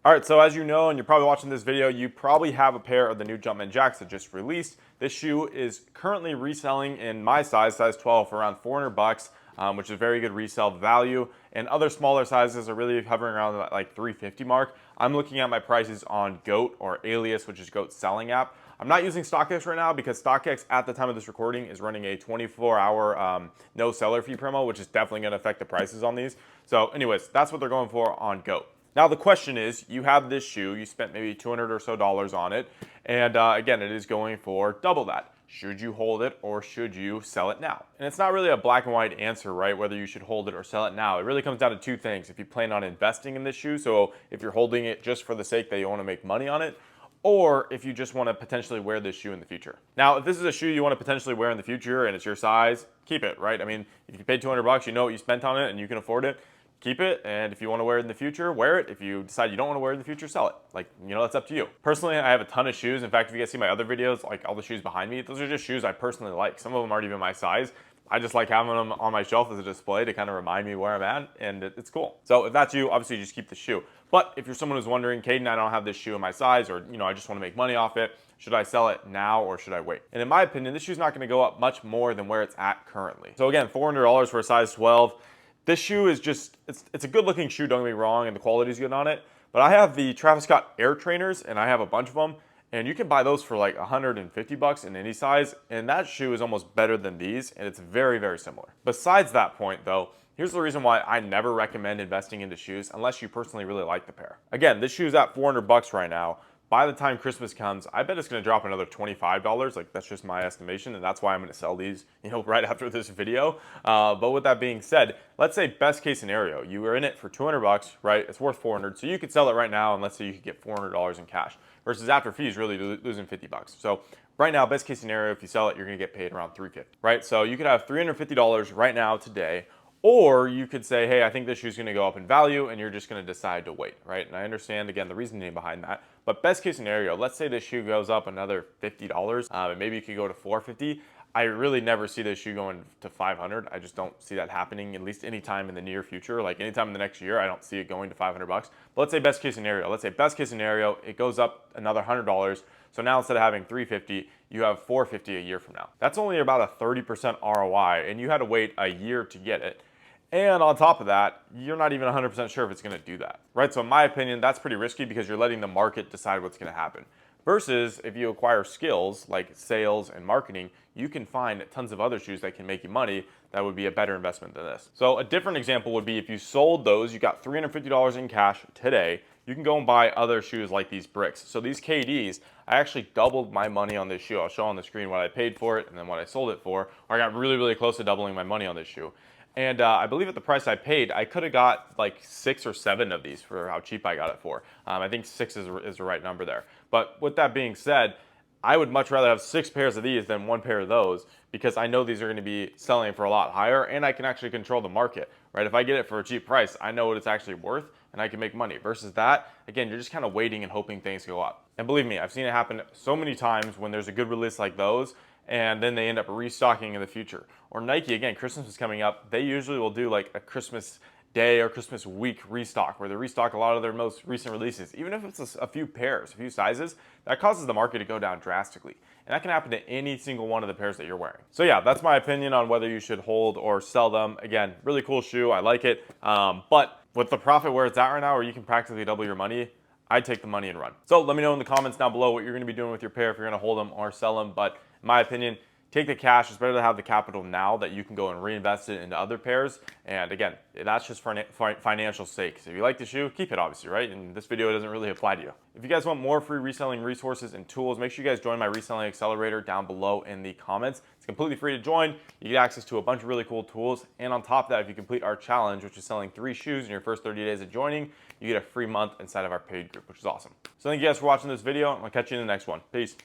All right, so as you know, and you're probably watching this video, you probably have a pair of the new Jumpman jacks that just released. This shoe is currently reselling in my size 12, for around 400 bucks, which is very good resale value. And other smaller sizes are really hovering around that like 350 mark. I'm looking at my prices on Goat or Alias, which is Goat's selling app. I'm not using StockX right now because StockX at the time of this recording is running a 24-hour no seller fee promo, which is definitely going to affect the prices on these. So anyways, that's what they're going for on Goat. Now the question is, you have this shoe, you spent maybe $200 or so on it, and again, it is going for double that. Should you hold it or should you sell it now? And it's not really a black and white answer, right? Whether you should hold it or sell it now. It really comes down to two things. If you plan on investing in this shoe, so if you're holding it just for the sake that you want to make money on it, or if you just want to potentially wear this shoe in the future. Now, if this is a shoe you want to potentially wear in the future and it's your size, keep it, right? I mean, if you paid 200 bucks, you know what you spent on it and you can afford it, keep it. And if you want to wear it in the future, wear it. If you decide you don't want to wear it in the future, sell it. Like, you know, that's up to you. Personally, I have a ton of shoes. In fact, if you guys see my other videos, like all the shoes behind me, those are just shoes I personally like. Some of them aren't even my size. I just like having them on my shelf as a display to kind of remind me where I'm at, and it's cool. So if that's you, obviously just keep the shoe. But if you're someone who's wondering, Caden, I don't have this shoe in my size, or I just want to make money off it, should I sell it now or should I wait? And in my opinion, this shoe's not going to go up much more than where it's at currently. So again, $400 for a size 12. This shoe is just, it's a good looking shoe, don't get me wrong, and the quality's good on it. But I have the Travis Scott Air Trainers, and I have a bunch of them. And you can buy those for like 150 bucks in any size, and that shoe is almost better than these, and it's very, very similar. Besides that point though, here's the reason why I never recommend investing into shoes unless you personally really like the pair. Again, this shoe's at 400 bucks right now. By the time Christmas comes, I bet it's going to drop another $25. Like, that's just my estimation, and that's why I'm going to sell these, right after this video. But with that being said, let's say best case scenario, you were in it for 200 bucks, right? It's worth 400, so you could sell it right now, and let's say you could get $400 in cash. Versus after fees, really losing 50 bucks. So right now, best case scenario, if you sell it, you're going to get paid around $350, right? So you could have $350 right now today. Or you could say, hey, I think this shoe's going to go up in value, and you're just going to decide to wait, right? And I understand, again, the reasoning behind that. But best case scenario, let's say this shoe goes up another $50, and maybe you could go to $450. I really never see this shoe going to 500. I just don't see that happening, at least anytime in the near future. Like anytime in the next year, I don't see it going to 500 bucks. But let's say best case scenario. Let's say best case scenario, it goes up another $100. So now instead of having 350, you have 450 a year from now. That's only about a 30% ROI, and you had to wait a year to get it. And on top of that, you're not even 100% sure if it's going to do that, right? So in my opinion, that's pretty risky because you're letting the market decide what's going to happen. Versus if you acquire skills like sales and marketing, you can find tons of other shoes that can make you money that would be a better investment than this. So a different example would be if you sold those, you got $350 in cash today, you can go and buy other shoes like these bricks. So these KDs, I actually doubled my money on this shoe. I'll show on the screen what I paid for it and then what I sold it for. Or I got really, really close to doubling my money on this shoe. And I believe at the price I paid, I could have got like 6 or 7 of these for how cheap I got it for. I think 6 is the right number there. But with that being said, I would much rather have 6 pairs of these than 1 pair of those because I know these are going to be selling for a lot higher and I can actually control the market, right? If I get it for a cheap price, I know what it's actually worth and I can make money. Versus that, again, you're just kind of waiting and hoping things go up. And believe me, I've seen it happen so many times when there's a good release like those, and then they end up restocking in the future. Or Nike, again, Christmas is coming up. They usually will do like a Christmas Day or Christmas week restock where they restock a lot of their most recent releases. Even if it's a few pairs, a few sizes, that causes the market to go down drastically. And that can happen to any single one of the pairs that you're wearing. So yeah, that's my opinion on whether you should hold or sell them. Again, really cool shoe, I like it. But with the profit where it's at right now, where you can practically double your money, I'd take the money and run. So let me know in the comments down below what you're gonna be doing with your pair, if you're gonna hold them or sell them. But in my opinion, take the cash. It's better to have the capital now that you can go and reinvest it into other pairs. And again, that's just for financial sake. So if you like the shoe, keep it obviously, right? And this video doesn't really apply to you. If you guys want more free reselling resources and tools, make sure you guys join my reselling accelerator down below in the comments. It's completely free to join. You get access to a bunch of really cool tools. And on top of that, if you complete our challenge, which is selling 3 shoes in your first 30 days of joining, you get a free month inside of our paid group, which is awesome. So thank you guys for watching this video. I'll catch you in the next one. Peace.